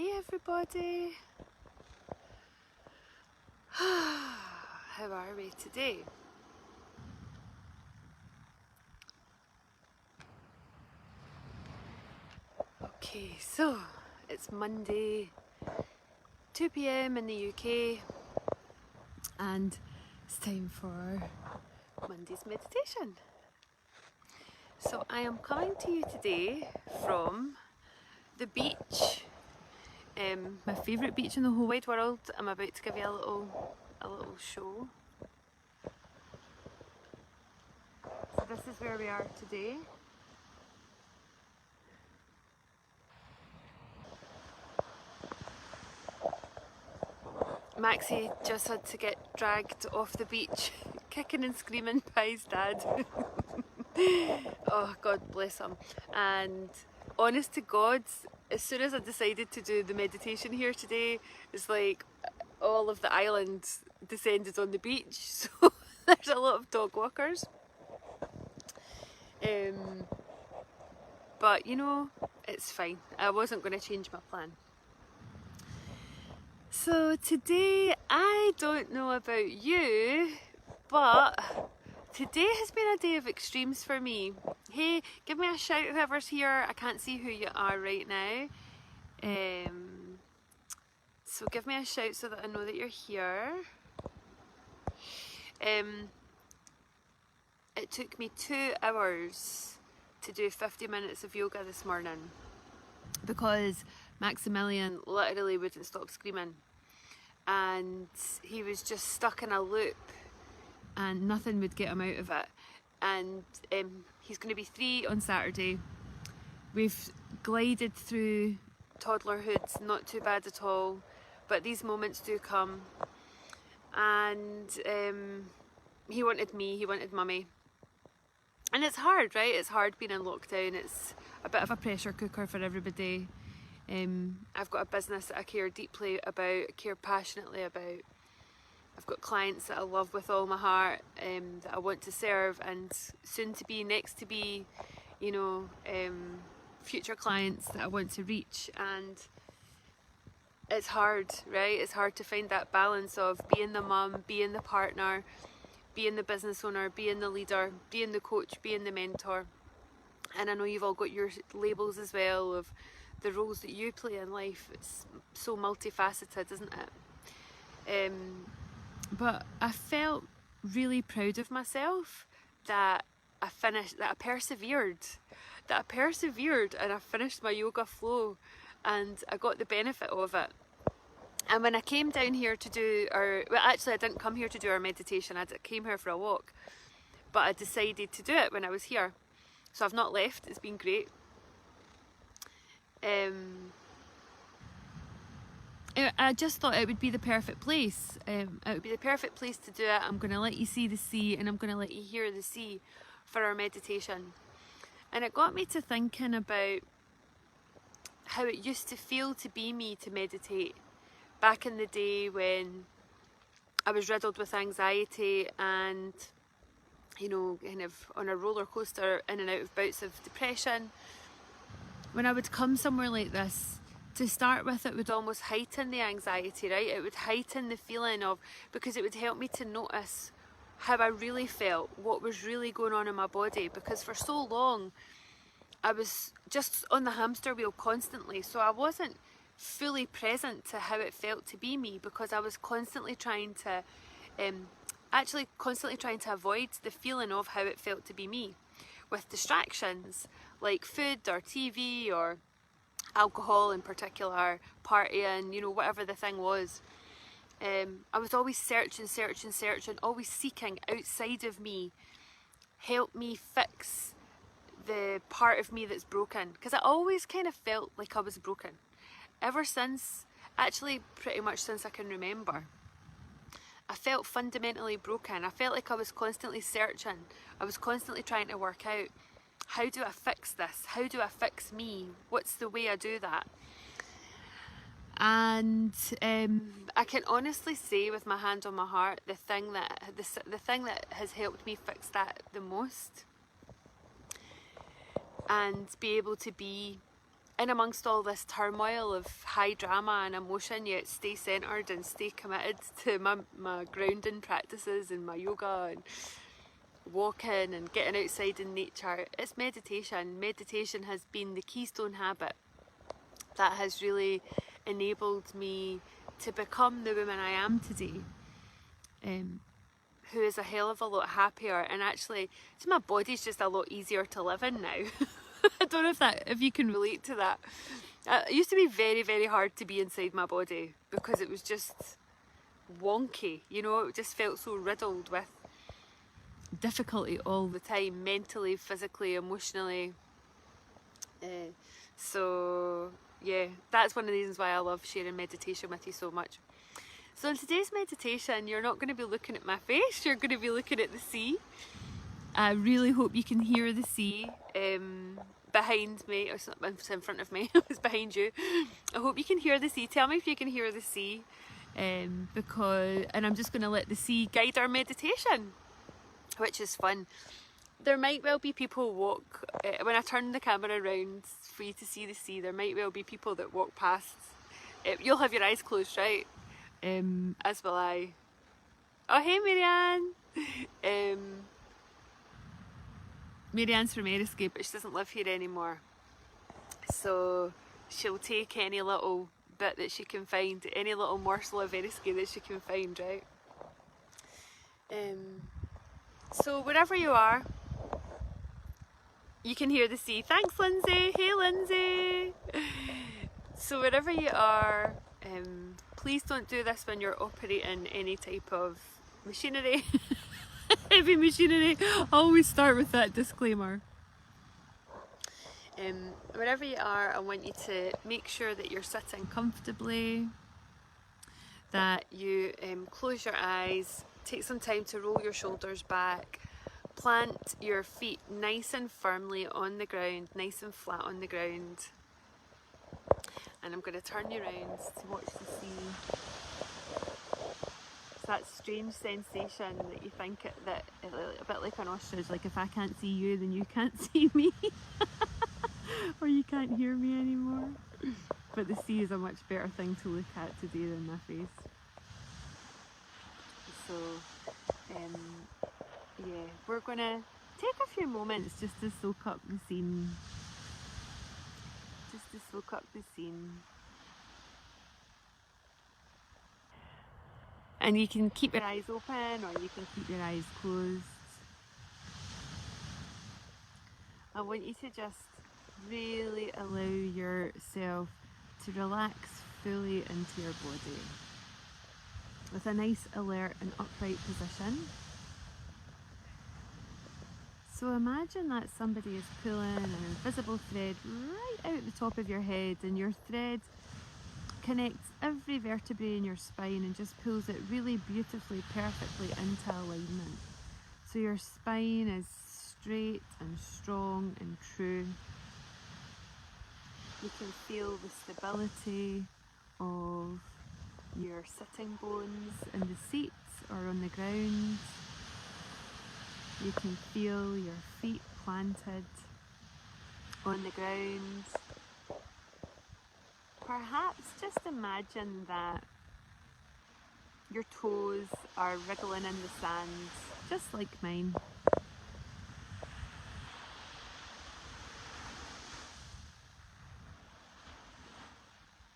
Hey everybody! How are we today? Okay, so it's Monday, 2 p.m. in the UK, and it's time for Monday's meditation. So I am coming to you today from the beach, my favourite beach in the whole wide world. I'm about to give you a little show. So this is where we are today. Maxie just had to get dragged off the beach, kicking and screaming by his dad. Oh, God bless him. And honest to God, as soon as I decided to do the meditation here today, it's like all of the island descended on the beach. So there's a lot of dog walkers. But you know, it's fine. I wasn't going to change my plan. So today, I don't know about you, but today has been a day of extremes for me. Hey, give me a shout whoever's here. I can't see who you are right now. So give me a shout so that I know that you're here. It took me 2 hours to do 50 minutes of yoga this morning because Maximilian literally wouldn't stop screaming, and he was just stuck in a loop and nothing would get him out of it. And he's going to be 3 on Saturday. We've glided through toddlerhood, not too bad at all, but these moments do come. And he wanted me, he wanted mummy. And it's hard, right? It's hard being in lockdown. It's a bit of a pressure cooker for everybody. I've got a business that I care deeply about, care passionately about. I've got clients that I love with all my heart, that I want to serve, and soon to be, next to be, you know, future clients that I want to reach. And it's hard, right? It's hard to find that balance of being the mum, being the partner, being the business owner, being the leader, being the coach, being the mentor. And I know you've all got your labels as well of the roles that you play in life. It's so multifaceted, isn't it? But I felt really proud of myself that I persevered and I finished my yoga flow and I got the benefit of it. And when I came down here to do I didn't come here to do our meditation, I came here for a walk, but I decided to do it when I was here. So I've not left, it's been great. I just thought it would be the perfect place. It would be the perfect place to do it. I'm going to let you see the sea and I'm going to let you hear the sea for our meditation. And it got me to thinking about how it used to feel to be me to meditate back in the day when I was riddled with anxiety and, you know, kind of on a roller coaster in and out of bouts of depression. When I would come somewhere like this, to start with, it would almost heighten the anxiety, right? It would heighten the feeling of, because it would help me to notice how I really felt, what was really going on in my body, because for so long I was just on the hamster wheel constantly, so I wasn't fully present to how it felt to be me, because I was constantly trying to avoid the feeling of how it felt to be me with distractions like food or TV or alcohol in particular, partying, you know, whatever the thing was. I was always searching, always seeking outside of me, help me fix the part of me that's broken, because I always kind of felt like I was broken ever since, actually pretty much since I can remember. I felt fundamentally broken. I felt like I was constantly searching. I was constantly trying to work out, how do I fix this? How do I fix me? What's the way I do that? And I can honestly say with my hand on my heart, the thing that has helped me fix that the most and be able to be in amongst all this turmoil of high drama and emotion, yet stay centered and stay committed to my grounding practices and my yoga and walking and getting outside in nature. It's meditation. Meditation has been the keystone habit that has really enabled me to become the woman I am today, who is a hell of a lot happier, and actually my body's just a lot easier to live in now. I don't know if you can relate to that. It used to be very, very hard to be inside my body because it was just wonky, you know, it just felt so riddled with difficulty all the time, mentally, physically, emotionally. So yeah, that's one of the reasons why I love sharing meditation with you so much. So in today's meditation, you're not going to be looking at my face, you're going to be looking at the sea. I really hope you can hear the sea behind me, or it's in front of me, it's behind you. I hope you can hear the sea. Tell me if you can hear the sea, and I'm just going to let the sea guide our meditation, which is fun. There might well be people walk, when I turn the camera around for you to see the sea, there might well be people that walk past. You'll have your eyes closed, right? As will I. Oh, hey Marianne! Marianne's from Eriskay, but she doesn't live here anymore. So she'll take any little bit that she can find, any little morsel of Eriskay that she can find, right? So wherever you are, you can hear the sea. Thanks, Lindsay. Hey, Lindsay. So wherever you are, please don't do this when you're operating any type of machinery. Heavy machinery. I always start with that disclaimer. Wherever you are, I want you to make sure that you're sitting comfortably, that you close your eyes, take some time to roll your shoulders back, plant your feet nice and firmly on the ground, nice and flat on the ground. And I'm going to turn you around to watch the sea. It's that strange sensation that you think that a bit like an ostrich, like if I can't see you, then you can't see me. Or you can't hear me anymore. But the sea is a much better thing to look at today than my face. So, yeah, we're going to take a few moments just to soak up the scene. And you can keep your eyes open or you can keep your eyes closed. I want you to just really allow yourself to relax fully into your body with a nice alert and upright position. So imagine that somebody is pulling an invisible thread right out the top of your head, and your thread connects every vertebrae in your spine and just pulls it really beautifully, perfectly into alignment. So your spine is straight and strong and true. You can feel the stability of your sitting bones in the seats or on the ground. You can feel your feet planted on the ground. Perhaps just imagine that your toes are wriggling in the sand, just like mine.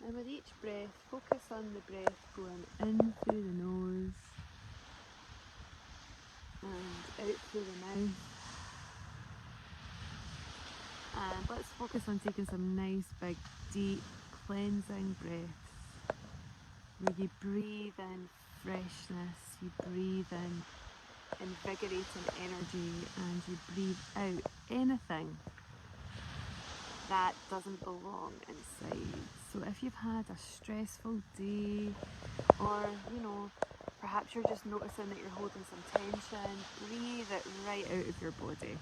And with each breath, focus on the breath going in through the nose and out through the mouth. And let's focus on taking some nice big deep cleansing breaths where you breathe in freshness, you breathe in invigorating energy, and you breathe out anything that doesn't belong inside. So if you've had a stressful day, or perhaps you're just noticing that you're holding some tension, breathe it right out of your body.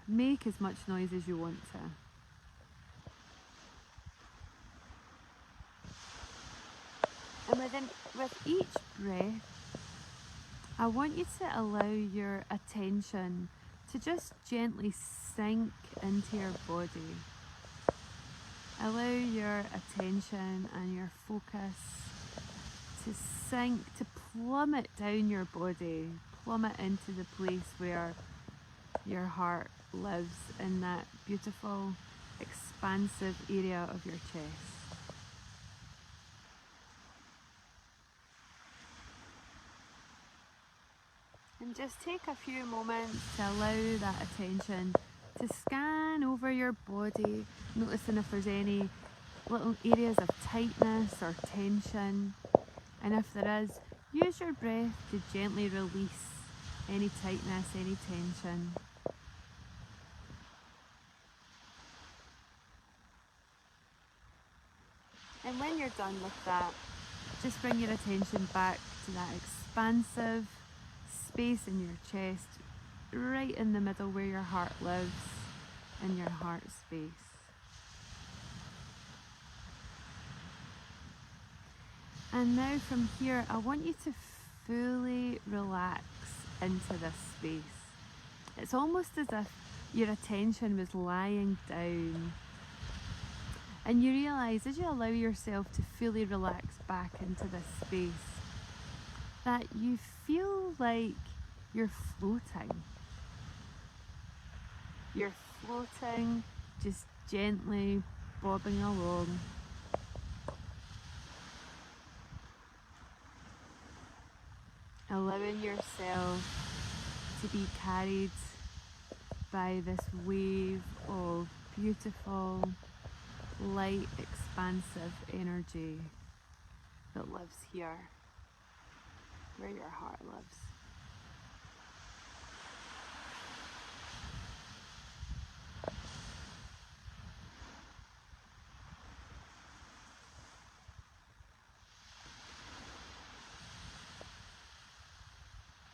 Make as much noise as you want to. And with each breath, I want you to allow your attention to just gently sink into your body. Allow your attention and your focus to sink, to plummet down your body, plummet into the place where your heart lives, in that beautiful, expansive area of your chest. And just take a few moments to allow that attention to scan over your body, noticing if there's any little areas of tightness or tension. And if there is, use your breath to gently release any tightness, any tension. And when you're done with that, just bring your attention back to that expansive space in your chest, right in the middle where your heart lives, in your heart space. And now from here, I want you to fully relax into this space. It's almost as if your attention was lying down. And you realise, as you allow yourself to fully relax back into this space, that you feel like you're floating. You're floating, just gently bobbing along. Allowing yourself to be carried by this wave of beautiful, light, expansive energy that lives here, where your heart lives.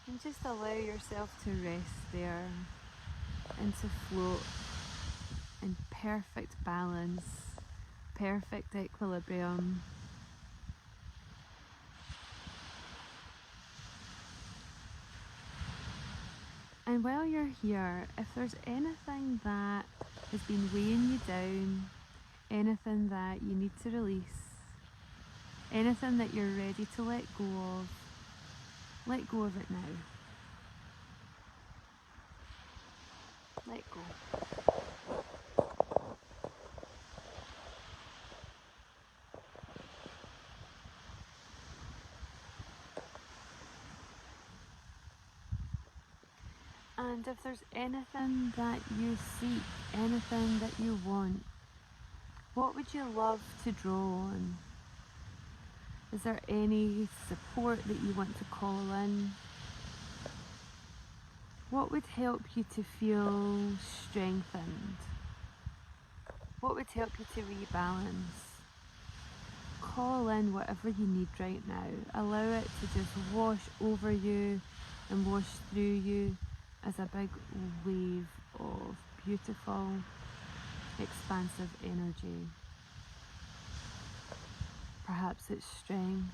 And just allow yourself to rest there and to float in perfect balance, perfect equilibrium. And while you're here, if there's anything that has been weighing you down, anything that you need to release, anything that you're ready to let go of it now. Let go. And if there's anything that you seek, anything that you want, what would you love to draw on? Is there any support that you want to call in? What would help you to feel strengthened? What would help you to rebalance? Call in whatever you need right now. Allow it to just wash over you and wash through you as a big wave of beautiful, expansive energy. Perhaps it's strength.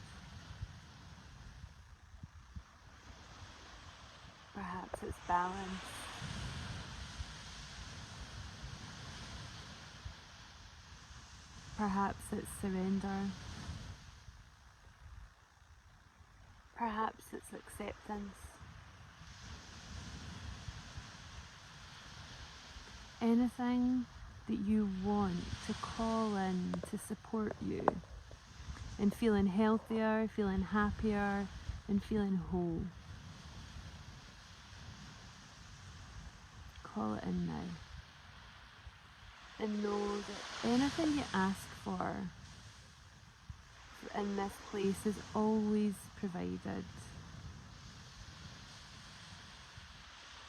Perhaps it's balance. Perhaps it's surrender. Perhaps it's acceptance. Anything that you want to call in to support you in feeling healthier, feeling happier, and feeling whole. Call it in now. And know that anything you ask for in this place is always provided.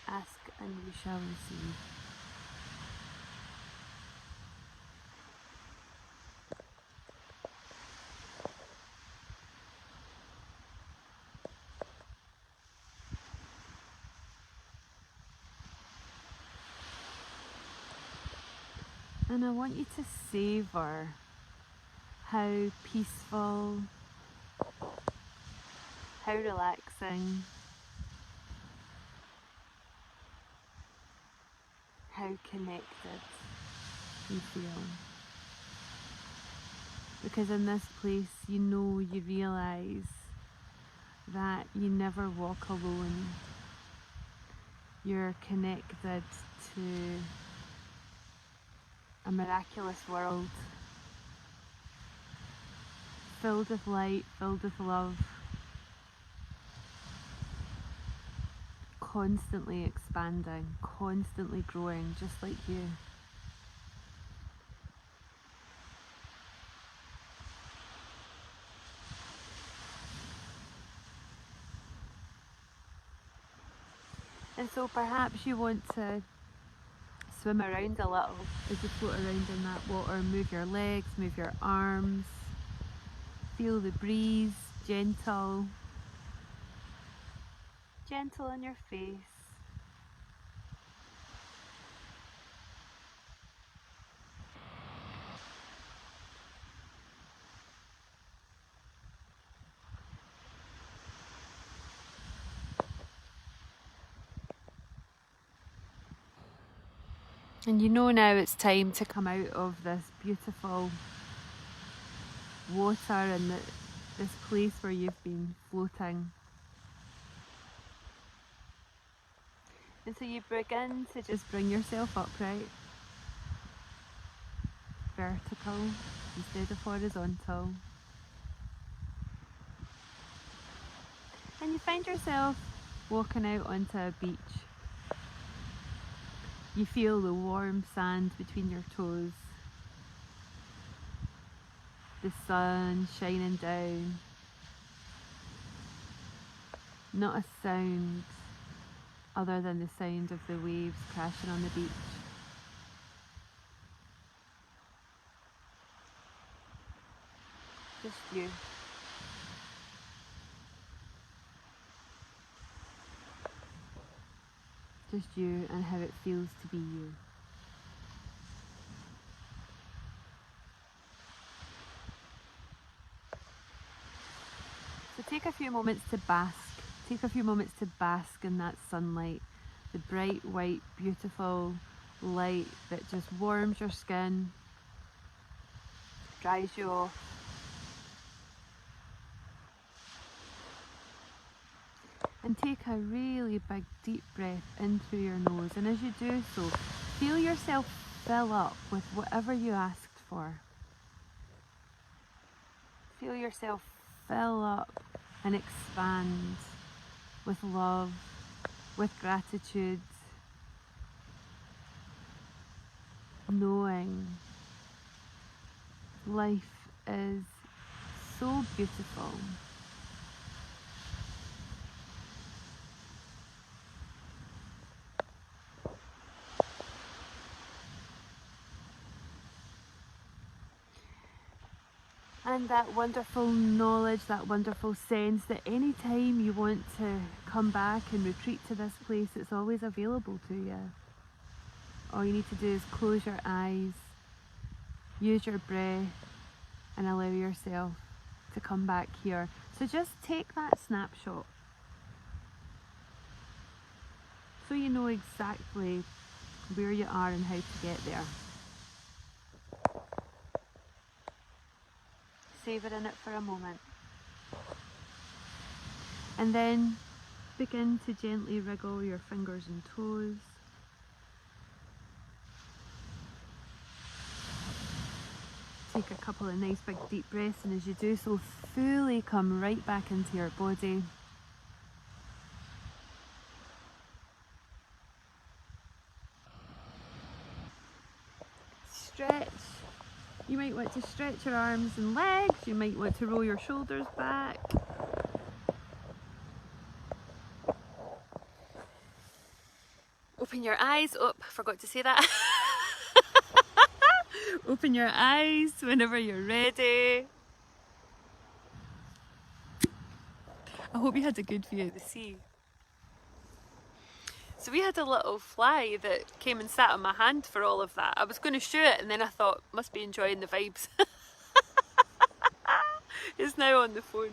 Ask and you shall receive. And I want you to savor how peaceful, how relaxing, how connected you feel. Because in this place, you realise that you never walk alone. You're connected to a miraculous world, filled with light, filled with love, constantly expanding, constantly growing, just like you. And so perhaps you want to swim around a little as you float around in that water. Move your legs, move your arms, feel the breeze, gentle on your face. And you know now it's time to come out of this beautiful water and this place where you've been floating. And so you begin to just bring yourself upright, vertical instead of horizontal. And you find yourself walking out onto a beach. You feel the warm sand between your toes, the sun shining down, not a sound other than the sound of the waves crashing on the beach. Just you. Just you and how it feels to be you. So take a few moments to bask. Take a few moments to bask in that sunlight. The bright, white, beautiful light that just warms your skin, dries you off. And take a really big deep breath in through your nose, and as you do so, feel yourself fill up with whatever you asked for. Feel yourself fill up and expand with love, with gratitude, knowing life is so beautiful. And that wonderful knowledge, that wonderful sense that any time you want to come back and retreat to this place, it's always available to you. All you need to do is close your eyes, use your breath, and allow yourself to come back here. So just take that snapshot so you know exactly where you are and how to get there. Savouring it for a moment. And then begin to gently wriggle your fingers and toes. Take a couple of nice big deep breaths, and as you do so, fully come right back into your body. Stretch. You might want to stretch your arms and legs, you might want to roll your shoulders back. Open your eyes. Oh, forgot to say that. Open your eyes whenever you're ready. I hope you had a good view of the sea. So we had a little fly that came and sat on my hand for all of that. I was going to shoot it and then I thought, must be enjoying the vibes. It's now on the phone.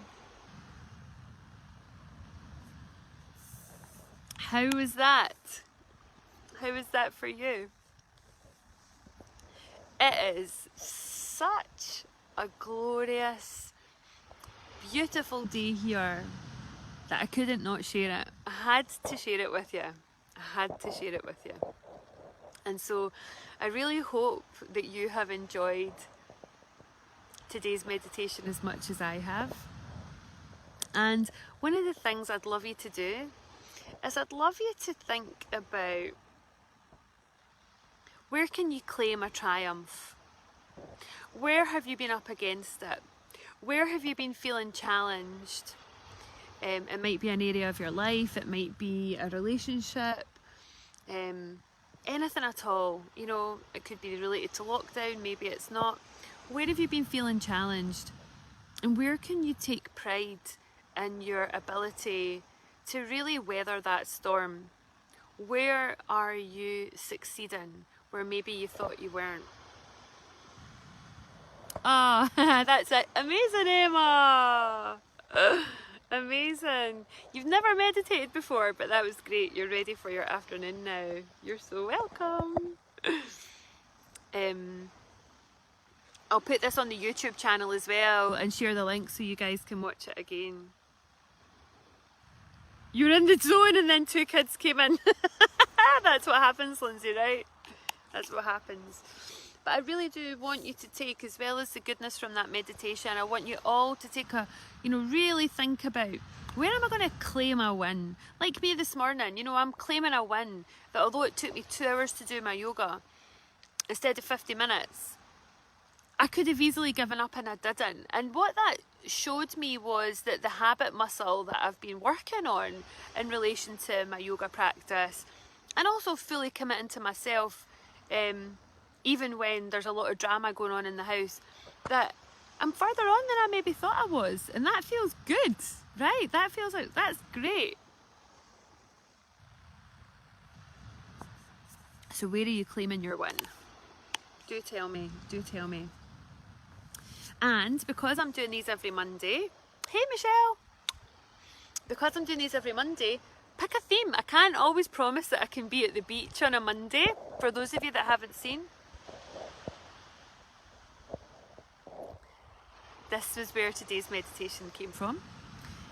How was that? How was that for you? It is such a glorious, beautiful day here that I couldn't not share it. I had to share it with you. I had to share it with you. And so I really hope that you have enjoyed today's meditation as much as I have. And one of the things I'd love you to do is I'd love you to think about, where can you claim a triumph? Where have you been up against it? Where have you been feeling challenged? It might be an area of your life, it might be a relationship, anything at all. You know, it could be related to lockdown, maybe it's not. Where have you been feeling challenged? And where can you take pride in your ability to really weather that storm? Where are you succeeding where maybe you thought you weren't? Oh, that's it. Amazing, Emma! Amazing. You've never meditated before, but that was great. You're ready for your afternoon now. You're so welcome. I'll put this on the YouTube channel as well and share the link so you guys can watch it again. You're in the zone and then 2 kids came in. That's what happens, Lindsay, right? That's what happens. But I really do want you to take, as well as the goodness from that meditation, I want you all to take a, really think about, where am I going to claim a win? Like me this morning, I'm claiming a win that although it took me 2 hours to do my yoga instead of 50 minutes, I could have easily given up and I didn't. And what that showed me was that the habit muscle that I've been working on in relation to my yoga practice, and also fully committing to myself, even when there's a lot of drama going on in the house, that I'm further on than I maybe thought I was. And that feels good, right? That feels like, that's great. So where are you claiming your win? Do tell me, do tell me. And because I'm doing these every Monday, hey Michelle, because I'm doing these every Monday, pick a theme. I can't always promise that I can be at the beach on a Monday, for those of you that haven't seen. This was where today's meditation came from.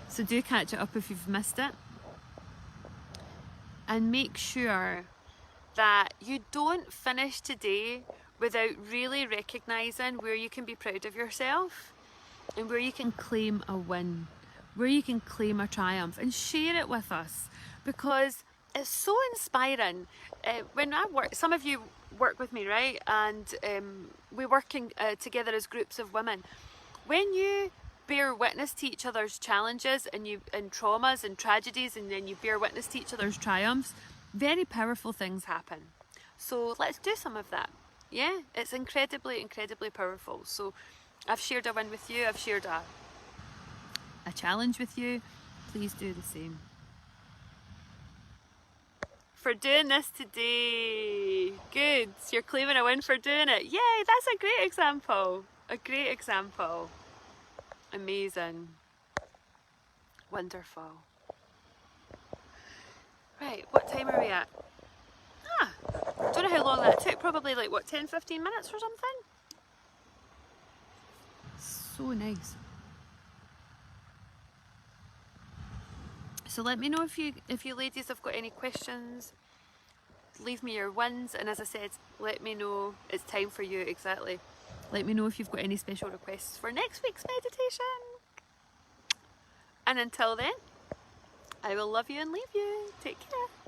So do catch it up if you've missed it. And make sure that you don't finish today without really recognising where you can be proud of yourself and where you can claim a win, where you can claim a triumph, and share it with us, because it's so inspiring. When I work, some of you work with me, right? And we're working together as groups of women. When you bear witness to each other's challenges and traumas and tragedies, and then you bear witness to each other's triumphs, very powerful things happen. So let's do some of that. Yeah, it's incredibly, incredibly powerful. So I've shared a win with you. I've shared a challenge with you. Please do the same. For doing this today. Good. You're claiming a win for doing it. Yay, that's a great example. A great example. Amazing. Wonderful. Right, what time are we at? Don't know how long that took. Probably like, what, 10-15 minutes or something? So nice. So let me know if you ladies have got any questions. Leave me your wins, and as I said, let me know it's time for you, exactly. Let me know if you've got any special requests for next week's meditation. And until then, I will love you and leave you. Take care.